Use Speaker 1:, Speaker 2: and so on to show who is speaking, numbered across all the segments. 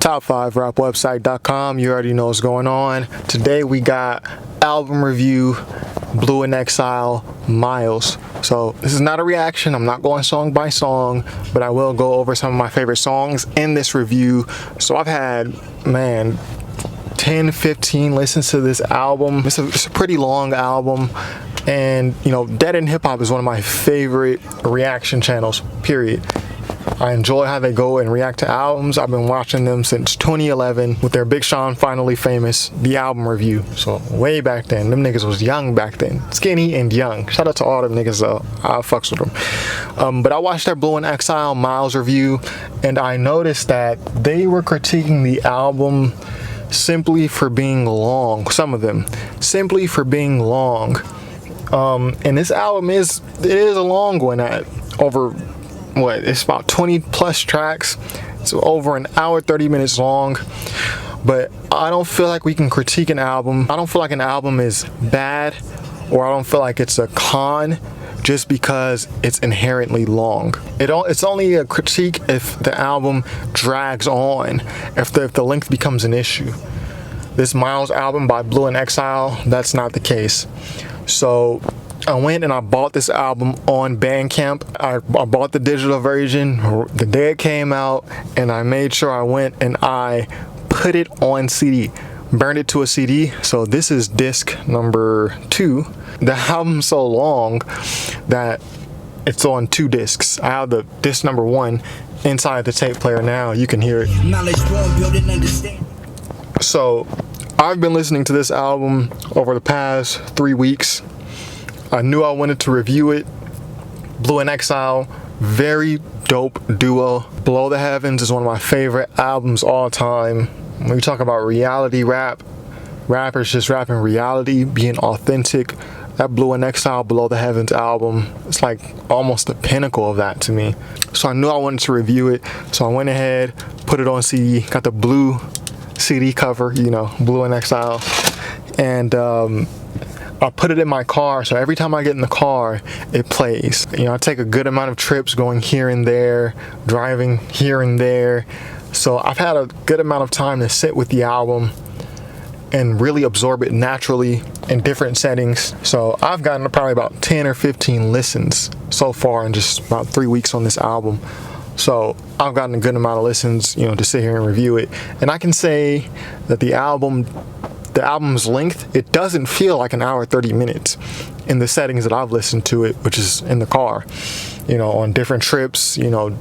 Speaker 1: top5rapwebsite.com. You already know what's going on. Today we got album review, Blu Exile, Miles. So this is not a reaction. I'm not going song by song, but I will go over some of my favorite songs in this review. So I've had, 10, 15 listens to this album. It's a pretty long album. And, you know, Dead End Hip Hop is one of my favorite reaction channels, period. I enjoy how they go and react to albums. I've been watching them since 2011 with their Big Sean Finally Famous, the album review. So way back then, them niggas was young back then, skinny and young. Shout out to all them niggas though, I fucks with them. But I watched their Blu Exile Miles review, and I noticed that they were critiquing the album simply for being long. Some of them, simply for being long. And this album is a long one at over, it's about 20 plus tracks. It's over an hour 30 minutes long. But I don't feel like we can critique an album. I don't feel like an album is bad, or I don't feel like it's a con just because it's inherently long. It's only a critique if the album drags on, if the length becomes an issue. This Miles album by Blu Exile, that's not the case. So I went and I bought this album on Bandcamp. I bought the digital version the day it came out, and I made sure I went and I put it on CD, burned it to a CD. So this is disc number 2. The album's so long that it's on 2 discs. I have the disc number 1 inside the tape player now. You can hear it. So I've been listening to this album over the past 3 weeks. I knew I wanted to review it. Blu Exile, very dope duo. Below the Heavens is one of my favorite albums all time. When we talk about reality rap, rappers just rapping reality, being authentic, that Blu Exile, Below the Heavens album, it's like almost the pinnacle of that to me. So I knew I wanted to review it. So I went ahead, put it on CD, got the blue CD cover, you know, Blu Exile, and I put it in my car, so every time I get in the car, it plays. You know, I take a good amount of trips going here and there, driving here and there. So I've had a good amount of time to sit with the album and really absorb it naturally in different settings. So I've gotten probably about 10 or 15 listens so far in just about 3 weeks on this album. So I've gotten a good amount of listens, you know, to sit here and review it. And I can say that the album's length, it doesn't feel like an hour 30 minutes in the settings that I've listened to it, which is in the car, you know, on different trips, you know,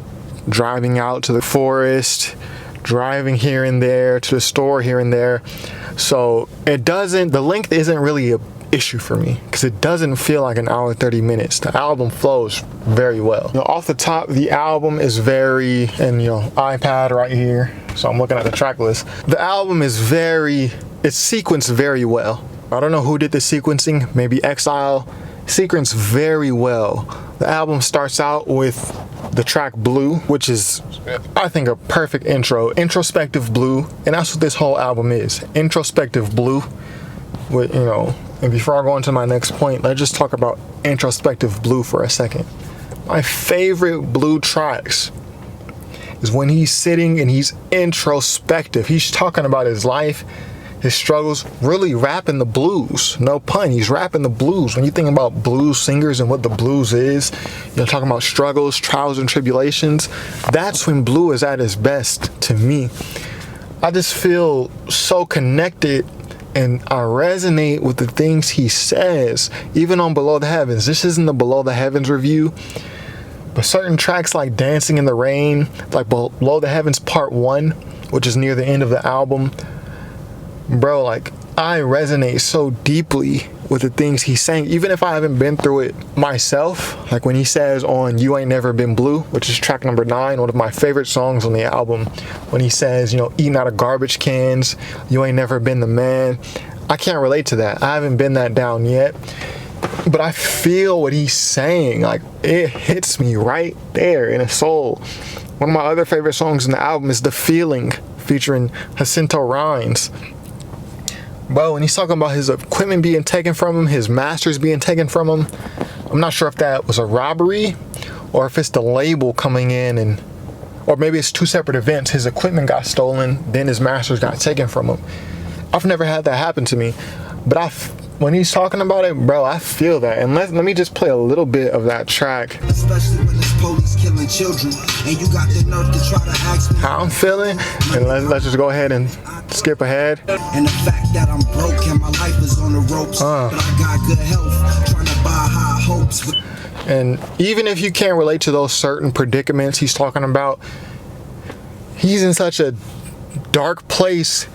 Speaker 1: driving out to the forest, driving here and there, to the store here and there. So the length isn't really an issue for me, because it doesn't feel like an hour 30 minutes. The album flows very well. You know, off the top, the album is very, and you know, iPad right here, so I'm looking at the track list. The album is it's sequenced very well. I don't know who did the sequencing, maybe Exile. Sequenced very well. The album starts out with the track Blue, which is, I think, a perfect intro. Introspective Blue, and that's what this whole album is. Introspective Blue. With, you know, and before I go into my next point, let's just talk about Introspective Blue for a second. My favorite Blu tracks is when he's sitting and he's introspective. He's talking about his life, his struggles, really rapping the blues. No pun, he's rapping the blues. When you think about blues singers and what the blues is, you're talking about struggles, trials, and tribulations. That's when Blu is at his best to me. I just feel so connected, and I resonate with the things he says, even on Below the Heavens. This isn't the Below the Heavens review, but certain tracks like Dancing in the Rain, like Below the Heavens Part 1, which is near the end of the album, bro, like, I resonate so deeply with the things he's saying, even if I haven't been through it myself. Like when he says on You Ain't Never Been Blue, which is track number 9, one of my favorite songs on the album, when he says, you know, eating out of garbage cans, you ain't never been the man. I can't relate to that. I haven't been that down yet, but I feel what he's saying. Like, it hits me right there in the soul. One of my other favorite songs in the album is The Feeling, featuring Jacinto Rines. Bro, when he's talking about his equipment being taken from him, his masters being taken from him, I'm not sure if that was a robbery or if it's the label coming in and or maybe it's two separate events. His equipment got stolen, then his masters got taken from him. I've never had that happen to me, but when he's talking about it, bro, I feel that. And let me just play a little bit of that track.
Speaker 2: Especially when it's police killing children, and you got the nerve to try to ask me
Speaker 1: how I'm feeling, and let's just go ahead and skip ahead.
Speaker 2: And the fact that I'm broke and my life is on the ropes, but I got good health, trying to buy high hopes.
Speaker 1: And even if you can't relate to those certain predicaments he's talking about, he's in such a dark place.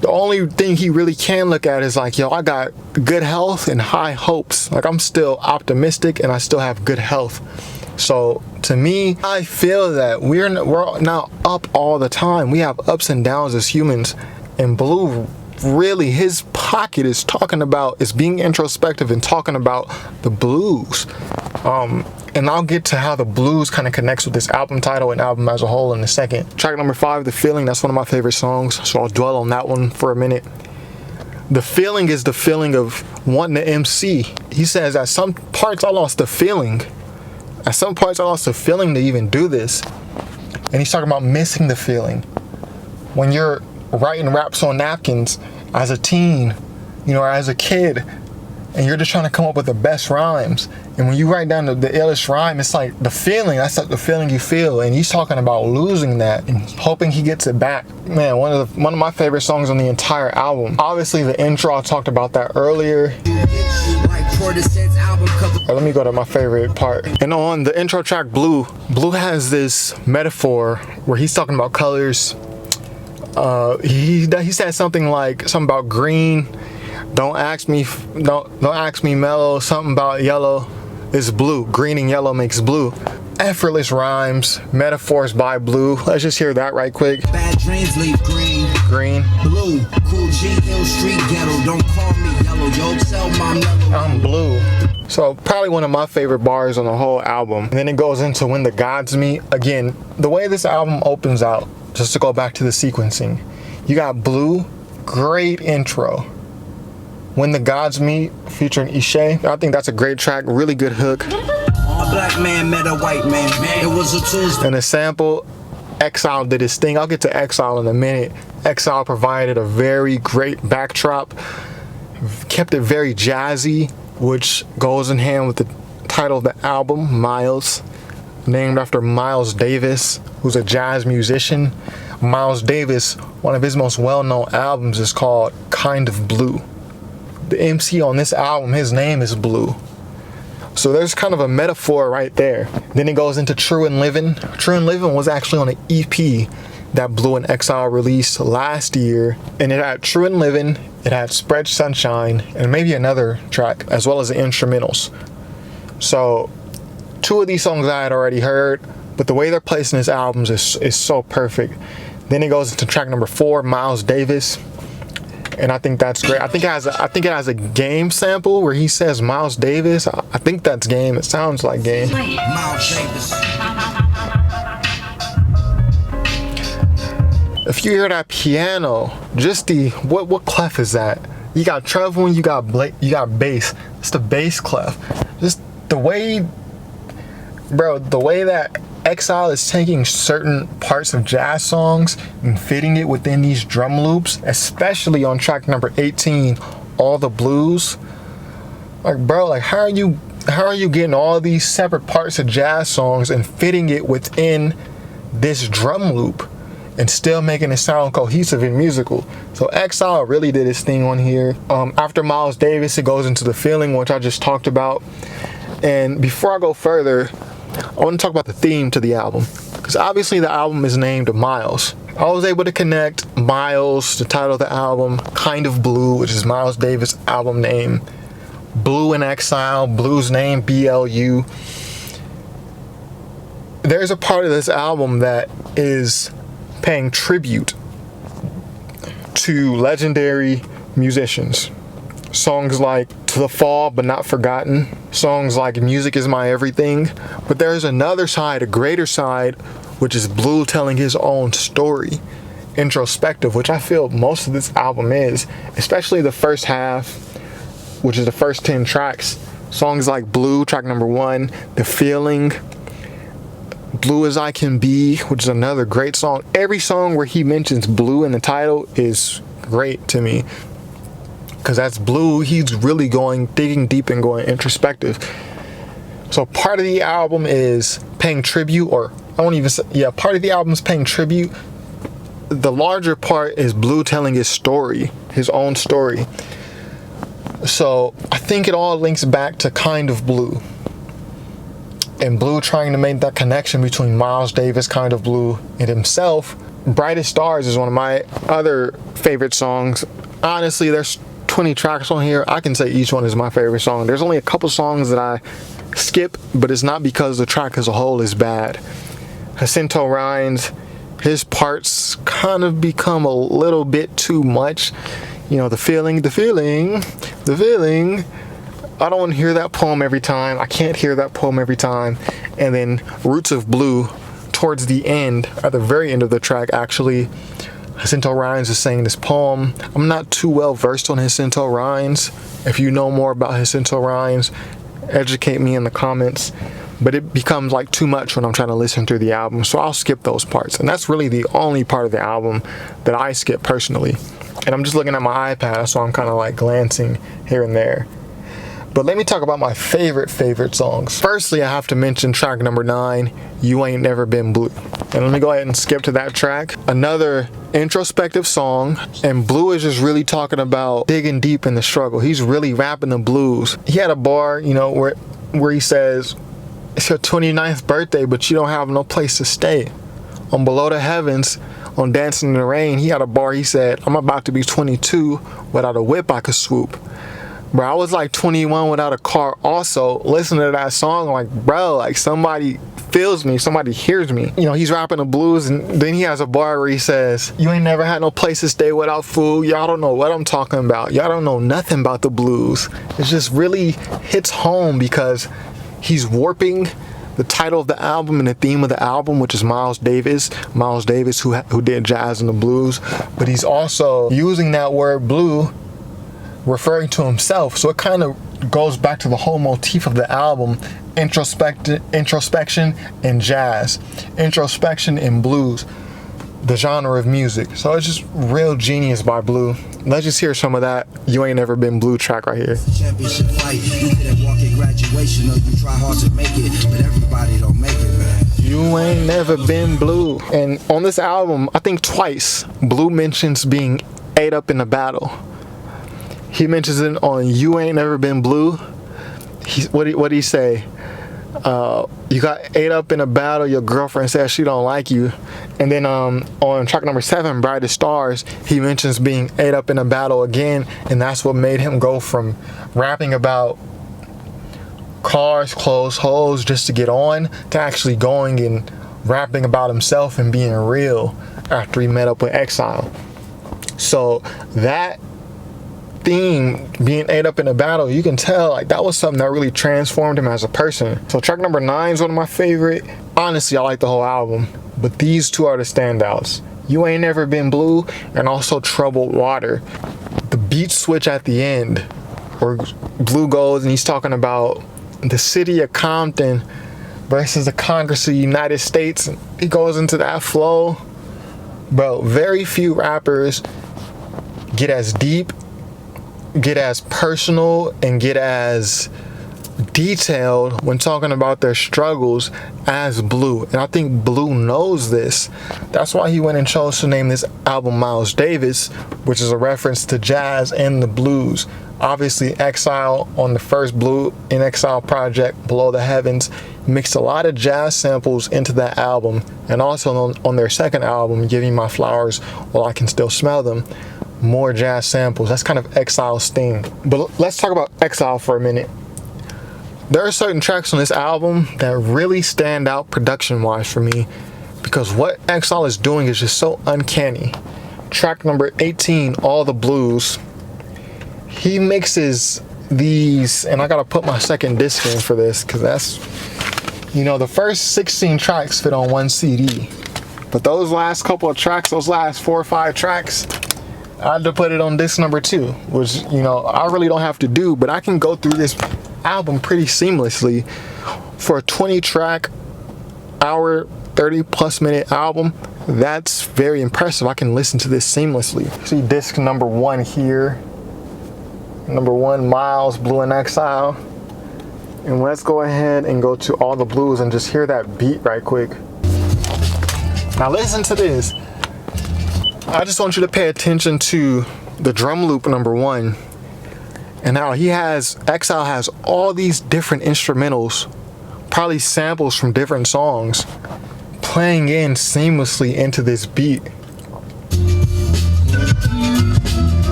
Speaker 1: The only thing he really can look at is like, yo, I got good health and high hopes. Like, I'm still optimistic and I still have good health. So to me, I feel that we're not up all the time. We have ups and downs as humans. And Blu, really, his pocket is being introspective and talking about the blues. And I'll get to how the blues kind of connects with this album title and album as a whole in a second. Track number 5, The Feeling, that's one of my favorite songs, so I'll dwell on that one for a minute. The feeling is the feeling of wanting to MC. He says, at some parts I lost the feeling. At some parts I lost the feeling to even do this. And he's talking about missing the feeling. When you're writing raps on napkins as a teen, or as a kid, and you're just trying to come up with the best rhymes. And when you write down the illest rhyme, it's like the feeling, that's like the feeling you feel. And he's talking about losing that and hoping he gets it back. Man, one of my favorite songs on the entire album. Obviously the intro, I talked about that earlier. Let me go to my favorite part. And on the intro track, Blu has this metaphor where he's talking about colors. He said something about green. Don't ask me mellow, something about yellow is blue. Green and yellow makes blue. Effortless rhymes, metaphors by Blu. Let's just hear that right quick.
Speaker 2: Bad dreams leave green.
Speaker 1: Green.
Speaker 2: Blue, cool G, Hill Street ghetto. Don't call me yellow, yo, sell my mellow.
Speaker 1: I'm blue. So probably one of my favorite bars on the whole album. And then it goes into When the Gods Meet. Again, the way this album opens out, just to go back to the sequencing, you got Blu, great intro. When the Gods Meet, featuring Ishe. I think that's a great track, really good hook.
Speaker 2: A black man met a white man. It was a Tuesday.
Speaker 1: And a sample, Exile did his thing. I'll get to Exile in a minute. Exile provided a very great backdrop, kept it very jazzy, which goes in hand with the title of the album, Miles, named after Miles Davis, who's a jazz musician. Miles Davis, one of his most well-known albums is called Kind of Blue. The MC on this album, his name is Blu. So there's kind of a metaphor right there. Then it goes into True and Livin'. True and Livin' was actually on an EP that Blu and Exile released last year. And it had True and Livin', it had Spread Sunshine, and maybe another track, as well as the instrumentals. So 2 of these songs I had already heard, but the way they're placed in his albums is so perfect. Then it goes into track number 4, Miles Davis. And I think that's great. I think it has a Game sample where he says Miles Davis. I think that's Game. It sounds like Game.
Speaker 2: Miles Davis.
Speaker 1: If you hear that piano, just what clef is that? You got treble and you got bass. It's the bass clef. Just the way, bro, the way that Exile is taking certain parts of jazz songs and fitting it within these drum loops, especially on track number 18, All the Blues. Like, bro, like how are you getting all these separate parts of jazz songs and fitting it within this drum loop and still making it sound cohesive and musical? So Exile really did his thing on here. After Miles Davis, it goes into The Feeling, which I just talked about. And before I go further, I want to talk about the theme to the album, because obviously the album is named Miles. I was able to connect Miles, the title of the album, Kind of Blue, which is Miles Davis' album name, Blu and Exile, Blu's name, BLU. There's a part of this album that is paying tribute to legendary musicians. Songs like To the Fall But Not Forgotten, songs like Music Is My Everything. But there's another side, a greater side, which is Blu telling his own story, introspective, which I feel most of this album is, especially the first half, which is the first 10 tracks. Songs like Blu, track number 1, The Feeling, Blue as I Can Be, which is another great song. Every song where he mentions blue in the title is great to me, because that's Blue. He's really digging deep and going introspective. So part of the album is paying tribute, or I won't even say, yeah, part of the album is paying tribute. The larger part is Blue telling his story, his own story. So I think it all links back to Kind of Blue, and Blue trying to make that connection between Miles Davis, Kind of Blue, and himself. Brightest Stars is one of my other favorite songs. Honestly, there's 20 tracks on here. I can say each one is my favorite song. There's only a couple songs that I skip, but it's not because the track as a whole is bad. Jacinto Rines, his parts kind of become a little bit too much. You know, the feeling. I don't want to hear that poem every time. I can't hear that poem every time. And then Roots of Blue, towards the end, at the very end of the track, actually, Jacinto Rines is saying this poem. I'm not too well versed on Jacinto Rines. If you know more about Jacinto Rines, educate me in the comments. But it becomes like too much when I'm trying to listen through the album, so I'll skip those parts. And that's really the only part of the album that I skip personally. And I'm just looking at my iPad, so I'm kind of like glancing here and there. But let me talk about my favorite songs. Firstly, I have to mention track number 9, You Ain't Never Been Blue. And let me go ahead and skip to that track. Another introspective song, and Blue is just really talking about digging deep in the struggle. He's really rapping the blues. He had a bar, you know, where he says, it's your 29th birthday, but you don't have no place to stay. On Below the Heavens, on Dancing in the Rain, he had a bar, he said, I'm about to be 22 without a whip I could swoop. Bro, I was like 21 without a car also. Listening to that song, like, bro, like somebody feels me, somebody hears me. You know, he's rapping the blues, and then he has a bar where he says, you ain't never had no place to stay without food. Y'all don't know what I'm talking about. Y'all don't know nothing about the blues. It just really hits home because he's warping the title of the album and the theme of the album, which is Miles Davis, who did jazz and the blues. But he's also using that word blue, referring to himself. So it kind of goes back to the whole motif of the album: introspection and jazz, introspection and blues, the genre of music. So it's just real genius by Blue. Let's just hear some of that You Ain't Never Been Blue track right here.
Speaker 2: Championship fight. You didn't walk in graduation, or you try hard to make it, but everybody don't make it, man.
Speaker 1: You ain't never been blue. And on this album, I think twice, Blue mentions being ate up in a battle. He mentions it on You Ain't Never Been Blue. What did he say? You got ate up in a battle, your girlfriend says she don't like you. And then on track number 7, Brightest Stars, he mentions being ate up in a battle again, and that's what made him go from rapping about cars, clothes, hoes, just to get on, to actually going and rapping about himself and being real after he met up with Exile. So that theme, being ate up in a battle, you can tell like that was something that really transformed him as a person. So track number 9 is one of my favorite. Honestly, I like the whole album, but these two are the standouts: You Ain't Never Been Blue and also Troubled Water. The beat switch at the end where Blue goes and he's talking about the city of Compton versus the Congress of the United States, and he goes into that flow. Bro, very few rappers get as deep, get as personal, and get as detailed when talking about their struggles as Blue. And I think Blue knows this. That's why he went and chose to name this album Miles Davis, which is a reference to jazz and the blues. Obviously, Exile on the first Blue in Exile project, Below the Heavens, mixed a lot of jazz samples into that album. And also on their second album, Give Me My Flowers While I Can Still Smell Them, more jazz samples. That's kind of Exile's thing. But let's talk about Exile for a minute. There are certain tracks on this album that really stand out production-wise for me, because what Exile is doing is just so uncanny. Track number 18, All the Blues. He mixes these, and I gotta put my second disc in for this, because that's, you know, the first 16 tracks fit on one CD. But those last couple of tracks, those last 4 or 5 tracks, I had to put it on disc number 2, which, you know, I really don't have to do, but I can go through this album pretty seamlessly. For a 20-track hour, 30+ minute album. That's very impressive. I can listen to this seamlessly. See disc number 1 here. Number 1, Miles, Blu Exile. And let's go ahead and go to All the Blues and just hear that beat right quick. Now listen to this. I just want you to pay attention to the drum loop number 1 and how Exile has all these different instrumentals, probably samples from different songs, playing in seamlessly into this beat.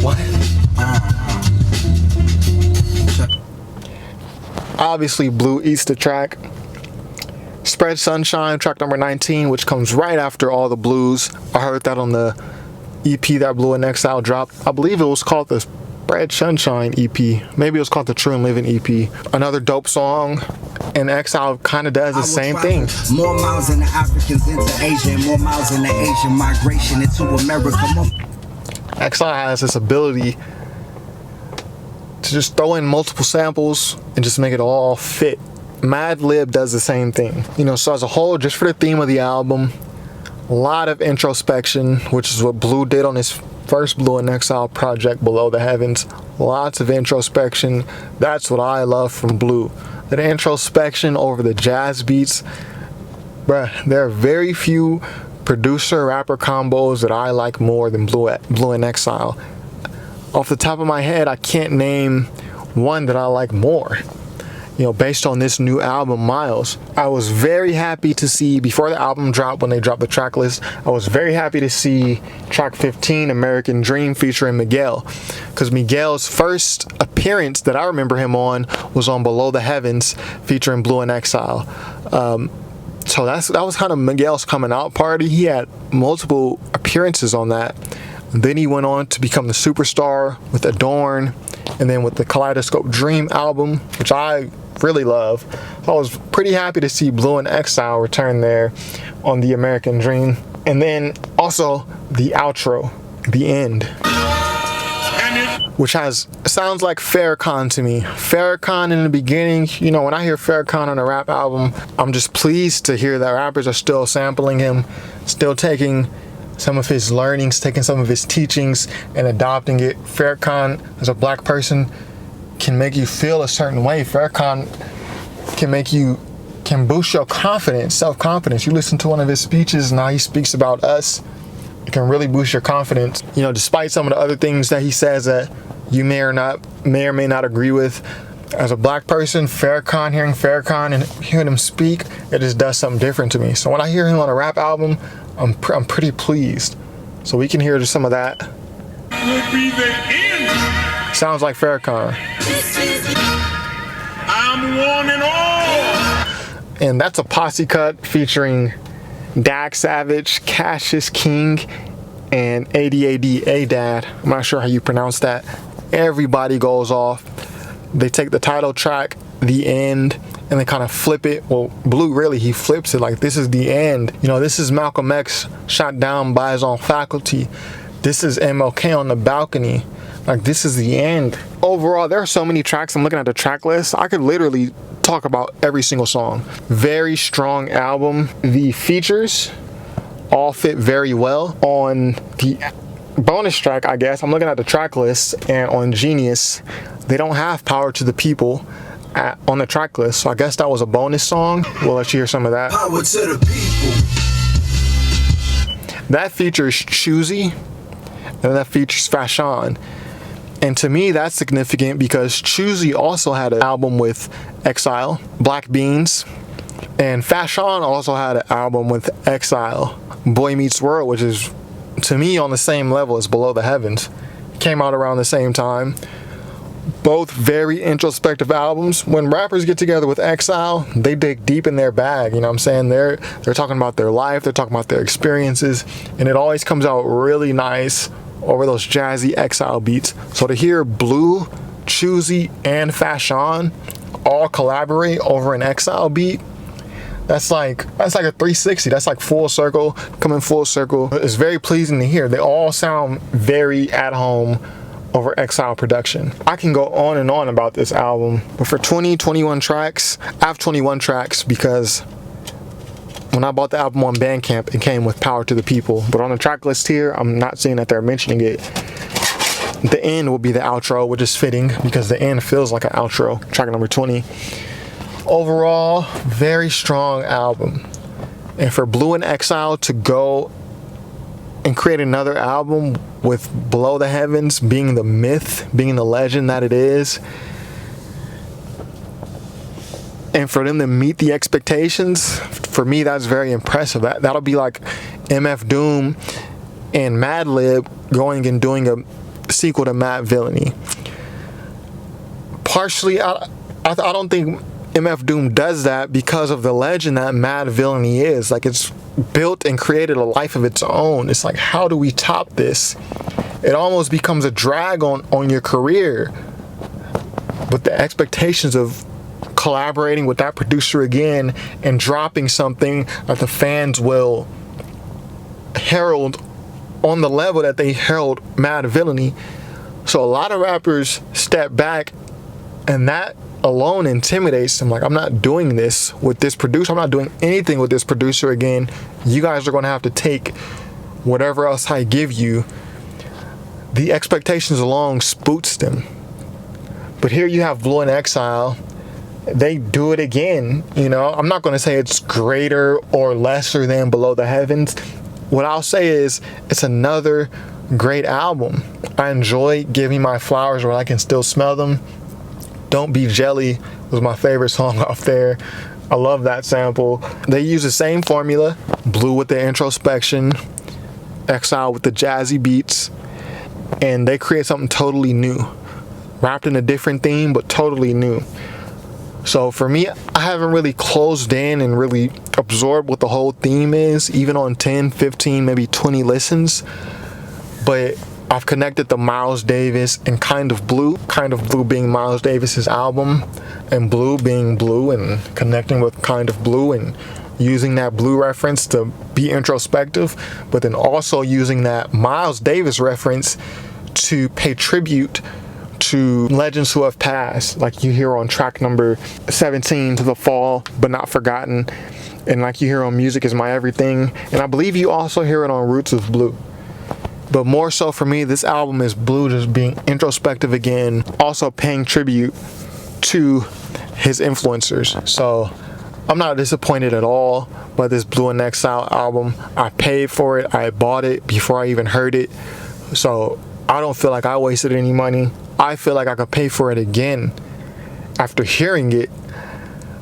Speaker 1: What? Obviously Blu eats the track. Spread Sunshine, track number 19, which comes right after All the Blues. I heard that on the EP that Blu Exile dropped. I believe it was called the Spread Sunshine EP. Maybe it was called the True and Living EP. Another dope song, and Exile kind of does the same thing.
Speaker 2: More miles in the Africans into Asia, and more miles in the Asian migration into America.
Speaker 1: Exile has this ability to just throw in multiple samples and just make it all fit. Madlib does the same thing. You know, so as a whole, just for the theme of the album, a lot of introspection, which is what Blu did on his first Blu Exile project, Below the Heavens. Lots of introspection. That's what I love from Blu. That introspection over the jazz beats. Bruh, there are very few producer-rapper combos that I like more than Blu Exile. Off the top of my head, I can't name one that I like more. You know, based on this new album, Miles. I was very happy to see, before the album dropped, when they dropped the track list, I was very happy to see track 15, American Dream, featuring Miguel. Because Miguel's first appearance that I remember him on was on Below the Heavens, featuring Blu Exile. So that was kind of Miguel's coming out party. He had multiple appearances on that. Then he went on to become the superstar with Adorn, and then with the Kaleidoscope Dream album, which I really love. So I was pretty happy to see Blu Exile return there on the American Dream. And then also the outro, the end, which sounds like Farrakhan to me. Farrakhan in the beginning, you know, when I hear Farrakhan on a rap album, I'm just pleased to hear that rappers are still sampling him, still taking some of his learnings, taking some of his teachings and adopting it. Farrakhan, as a black person, can make you feel a certain way. Farrakhan can boost your confidence, self-confidence. You listen to one of his speeches and how he speaks about us, it can really boost your confidence. You know, despite some of the other things that he says that you may or may not agree with. As a black person, hearing Farrakhan and hearing him speak, it just does something different to me. So when I hear him on a rap album, I'm pretty pleased. So we can hear just some of that.
Speaker 3: Will be the end.
Speaker 1: Sounds like Farrakhan.
Speaker 3: I'm one and all.
Speaker 1: And that's a posse cut featuring Dag Savage, Cassius King, and ADAD. I'm not sure how you pronounce that. Everybody goes off. They take the title track, The End, and they kind of flip it. Well, Blu really, he flips it like this is the end. You know, this is Malcolm X shot down by his own faculty. This is MLK on the balcony. Like, this is the end. Overall, there are so many tracks. I'm looking at the track list. I could literally talk about every single song. Very strong album. The features all fit very well. On the bonus track, I guess, I'm looking at the track list, and on Genius, they don't have Power to the People on the track list, so I guess that was a bonus song. We'll let you hear some of that.
Speaker 2: Power to the people.
Speaker 1: That features Choosy, and that features Fashion. And to me, that's significant because Choosy also had an album with Exile, Black Beans, and Fashion also had an album with Exile, Boy Meets World, which is, to me, on the same level as Below the Heavens. Came out around the same time. Both very introspective albums. When rappers get together with Exile, they dig deep in their bag, you know what I'm saying? They're talking about their life, they're talking about their experiences, and it always comes out really nice over those jazzy Exile beats. So to hear Blu, Choosy, and Fashion all collaborate over an Exile beat, that's like a 360. That's like full circle, coming full circle. It's very pleasing to hear. They all sound very at home over Exile production. I can go on and on about this album, but for 21 tracks, I have 21 tracks because when I bought the album on Bandcamp, it came with Power to the People. But on the track list here, I'm not seeing that they're mentioning it. The end will be the outro, which is fitting because the end feels like an outro. Track number 20. Overall, very strong album. And for Blu Exile to go and create another album with Below the Heavens being the myth, being the legend that it is, and for them to meet the expectations, for me, that's very impressive. That'll be like MF Doom and Madlib going and doing a sequel to Mad Villainy. Partially, I don't think MF Doom does that because of the legend that Mad Villainy is. Like, it's built and created a life of its own. It's like, how do we top this? It almost becomes a drag on your career. But the expectations of collaborating with that producer again and dropping something that the fans will herald on the level that they herald Mad Villainy. So a lot of rappers step back, and that alone intimidates them. Like, I'm not doing this with this producer. I'm not doing anything with this producer again. You guys are going to have to take whatever else I give you. The expectations alone spooks them. But here you have Blu Exile. They do it again. You know, I'm not going to say it's greater or lesser than Below the Heavens. What I'll say is it's another great album. I enjoy Giving My Flowers Where I Can Still Smell Them. Don't Be Jelly was my favorite song off there. I love that sample. They use the same formula. Blu with the introspection, Exile with the jazzy beats, and they create something totally new. Wrapped in a different theme, but totally new. So for me, I haven't really closed in and really absorbed what the whole theme is, even on 10, 15, maybe 20 listens. But I've connected the Miles Davis and Kind of Blue being Miles Davis's album, and Blu being Blu, and connecting with Kind of Blue and using that Blu reference to be introspective, but then also using that Miles Davis reference to pay tribute to legends who have passed, like you hear on track number 17, To the Fall But Not Forgotten, and like you hear on Music Is My Everything, and I believe you also hear it on Roots of Blu. But more so for me, this album is Blu just being introspective again, also paying tribute to his influencers. So I'm not disappointed at all by this Blu Exile album. I paid for it, I bought it before I even heard it, so I don't feel like I wasted any money. I feel like I could pay for it again after hearing it,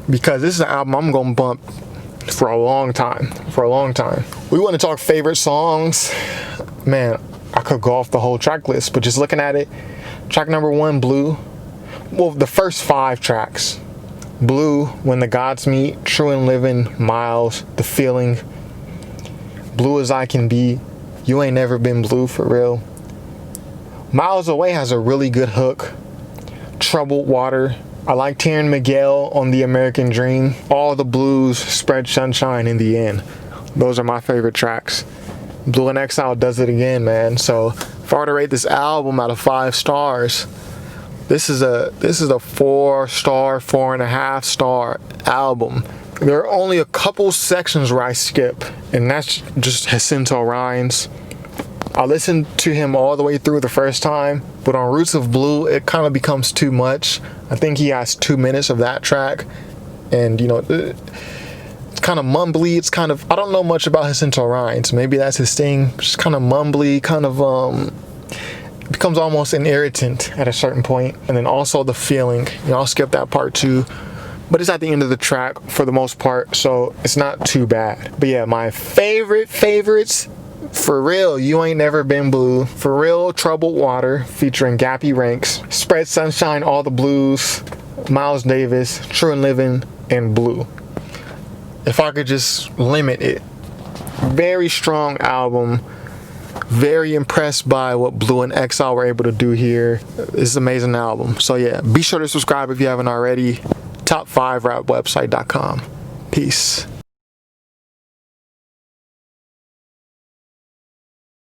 Speaker 1: because this is an album I'm gonna bump for a long time. We want to talk favorite songs. Man, I could go off the whole track list, but just looking at it, track number 1, Blu. Well, the first 5 tracks: Blu, When the Gods Meet, True and Living, Miles, The Feeling, Blue as I Can Be, You Ain't Never Been Blue For Real. Miles Away has a really good hook. Troubled Water. I like hearing Miguel on The American Dream. All the Blues, Spread Sunshine in the End. Those are my favorite tracks. Blu Exile does it again, man. So if I were to rate this album out of 5 stars, this is a 4-star, 4.5 star album. There are only a couple sections where I skip, and that's just Jacinto Rines. I listened to him all the way through the first time, but on Roots of Blu, it kind of becomes too much. I think he has 2 minutes of that track, and you know, it's kind of mumbly. It's kind of, I don't know much about Jacinto Rines. Maybe that's his thing. Just kind of mumbly, kind of becomes almost an irritant at a certain point. And then also The Feeling. You know, I'll skip that part too, but it's at the end of the track for the most part, so it's not too bad. But yeah, my favorites. For Real, You Ain't Never Been Blue. For Real, Troubled Water, featuring Gappy Ranks. Spread Sunshine, All the Blues. Miles Davis, True and Living, and Blu. If I could just limit it. Very strong album. Very impressed by what Blu Exile were able to do here. This is an amazing album. So yeah, be sure to subscribe if you haven't already. Top5rapwebsite.com. Peace.